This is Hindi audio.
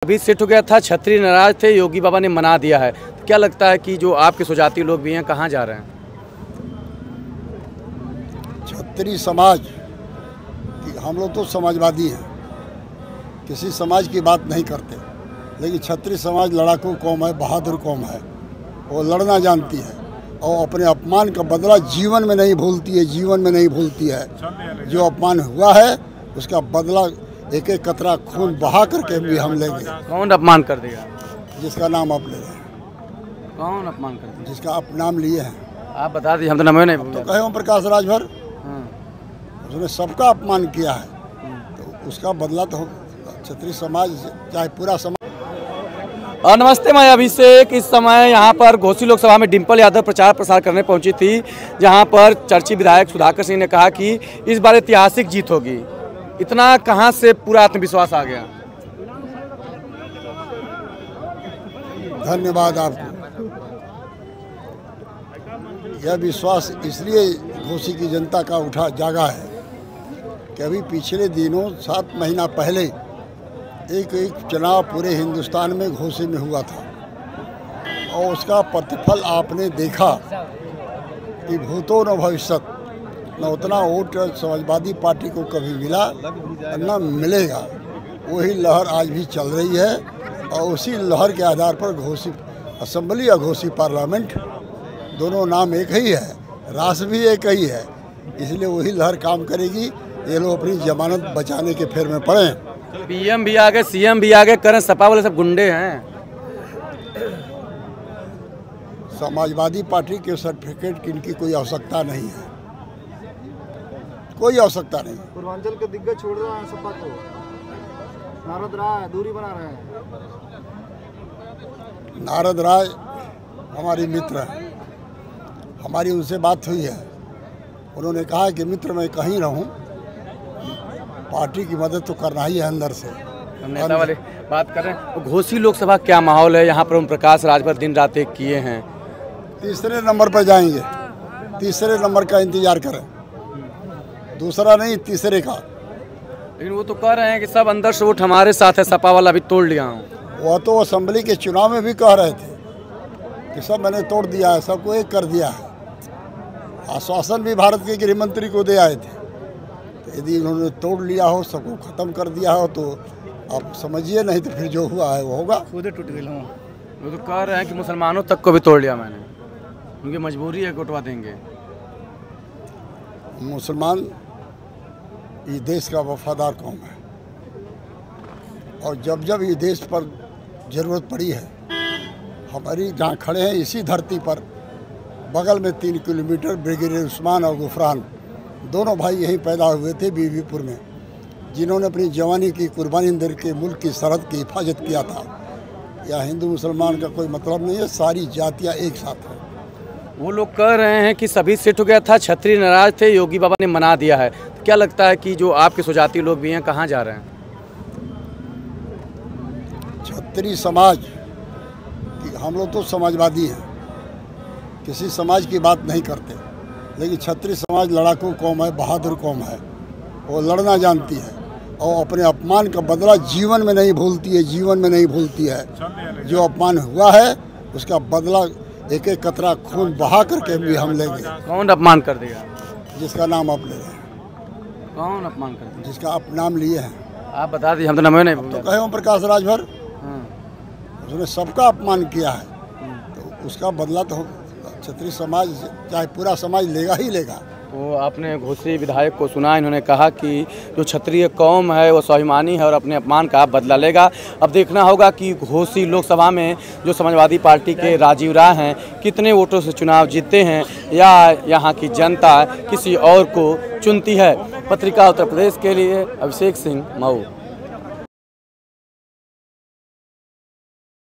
अभी सेट हो गया था, छतरी नाराज थे, योगी बाबा ने मना दिया है। तो क्या लगता है कि जो आपके सुजाती लोग भी हैं कहाँ जा रहे हैं? छतरी समाज हम लोग तो समाजवादी हैं, किसी समाज की बात नहीं करते, लेकिन छतरी समाज लड़ाकू कौम है, बहादुर कौम है। वो लड़ना जानती है और अपने अपमान का बदला जीवन में नहीं भूलती है, जीवन में नहीं भूलती है। जो अपमान हुआ है उसका बदला एक एक कतरा खून बहा करके भी हम लेंगे। कौन अपमान कर देगा? जिसका नाम आप ले रहे हैं। कौन अपमान कर देगा? जिसका आप नाम लिए हैं। आप बता दीजिए, हम तो नाम नहीं तो भूले। कहे ओम प्रकाश राजभर, हाँ। उसने सबका अपमान किया है, तो उसका बदला तो छतरी समाज चाहे पूरा समाज। और नमस्ते, मैं अभिषेक। इस समय यहाँ पर घोसी लोकसभा में डिम्पल यादव प्रचार प्रसार करने पहुंची थी, जहाँ पर चर्चित विधायक सुधाकर सिंह ने कहा कि इस बार ऐतिहासिक जीत होगी। इतना कहाँ से पूरा आत्मविश्वास आ गया? धन्यवाद आपको। यह विश्वास इसलिए घोसी की जनता का उठा जागा है कि अभी पिछले दिनों 7 महीना पहले एक चुनाव पूरे हिंदुस्तान में घोसी में हुआ था और उसका प्रतिफल आपने देखा कि भूतो न भविष्यत, न उतना वोट समाजवादी पार्टी को कभी मिला न मिलेगा। वही लहर आज भी चल रही है और उसी लहर के आधार पर घोसी असेंबली और घोसी पार्लियामेंट दोनों नाम एक ही है, राष्ट्र भी एक ही है, इसलिए वही लहर काम करेगी। ये लोग अपनी जमानत बचाने के फेर में पड़े। पीएम भी आ गए, सीएम भी आ गए, करें सपा वाले सब गुंडे हैं। समाजवादी पार्टी के सर्टिफिकेट की इनकी कोई आवश्यकता नहीं है, कोई आवश्यकता नहीं। पूर्वांचल के दिग्गज छोड़ रहे हैं सपा को, नारद राय दूरी बना रहे हैं। नारद राय हमारी मित्र हैं, हमारी उनसे बात हुई है। उन्होंने कहा कि मित्र मैं कहीं रहूं, पार्टी की मदद तो करना ही है अंदर से। नेता वाले बात कर रहे हैं। तो घोसी लोकसभा क्या माहौल है यहाँ पर? ओम प्रकाश राजभर दिन रात एक किए हैं, तीसरे नंबर पर जाएंगे। तीसरे नंबर का इंतजार करें, दूसरा नहीं तीसरे का। लेकिन वो तो कह रहे हैं कि सब अंदर से वोट हमारे साथ है, सपा वाला भी तोड़ लिया हूँ। वह तो असेंबली के चुनाव में भी कह रहे थे कि सब मैंने तोड़ दिया है, सबको एक कर दिया है। आश्वासन भी भारत के गृह मंत्री को दे आए थे। तो यदि उन्होंने तोड़ लिया हो, सबको ख़त्म कर दिया हो, तो आप समझिए, नहीं तो फिर जो हुआ है वो होगा। खुद टूट गए। वो तो कह रहे हैं कि मुसलमानों तक को भी तोड़ लिया मैंने, उनकी मजबूरी है, कोटवा देंगे। मुसलमान ये देश का वफादार कौम है और जब जब ये देश पर ज़रूरत पड़ी है, हमारी जहाँ खड़े हैं इसी धरती पर, बगल में 3 किलोमीटर ब्रिगेडियर उस्मान और गुफरान दोनों भाई यहीं पैदा हुए थे बीबीपुर में, जिन्होंने अपनी जवानी की कुर्बानी दे के मुल्क की सरहद की हिफाजत किया था। या हिंदू मुसलमान का कोई मतलब नहीं है, सारी जातियाँ एक साथ हैं। वो लोग कह रहे हैं कि सभी सेट हो गया था, छतरी नाराज थे, योगी बाबा ने मना दिया है। तो क्या लगता है कि जो आपके सुजाती लोग भी हैं कहाँ जा रहे हैं? छतरी समाज हम लोग तो समाजवादी हैं, किसी समाज की बात नहीं करते, लेकिन छतरी समाज लड़ाकू कौम है, बहादुर कौम है। वो लड़ना जानती है और अपने अपमान का बदला जीवन में नहीं भूलती है, जीवन में नहीं भूलती है। जो अपमान हुआ है उसका बदला एक एक कतरा खून बहा करके भी हम लेंगे। कौन अपमान कर देगा? जिसका नाम आप ले रहे हैं। कौन अपमान कर देगा? जिसका आप नाम लिए हैं। आप बता दीजिए, हम तो नाम नहीं तो भूले। कहे ओम प्रकाश राजभर, हाँ। उसने सबका अपमान किया है, तो उसका बदला तो छतरी समाज चाहे पूरा समाज लेगा ही लेगा। वो आपने घोसी विधायक को सुना, इन्होंने कहा कि जो क्षत्रिय कौम है वो स्वाभिमानी है और अपने अपमान का बदला लेगा। अब देखना होगा कि घोसी लोकसभा में जो समाजवादी पार्टी के राजीव राय हैं कितने वोटों से चुनाव जीतते हैं या यहाँ की जनता किसी और को चुनती है। पत्रिका उत्तर प्रदेश के लिए अभिषेक सिंह, मऊ।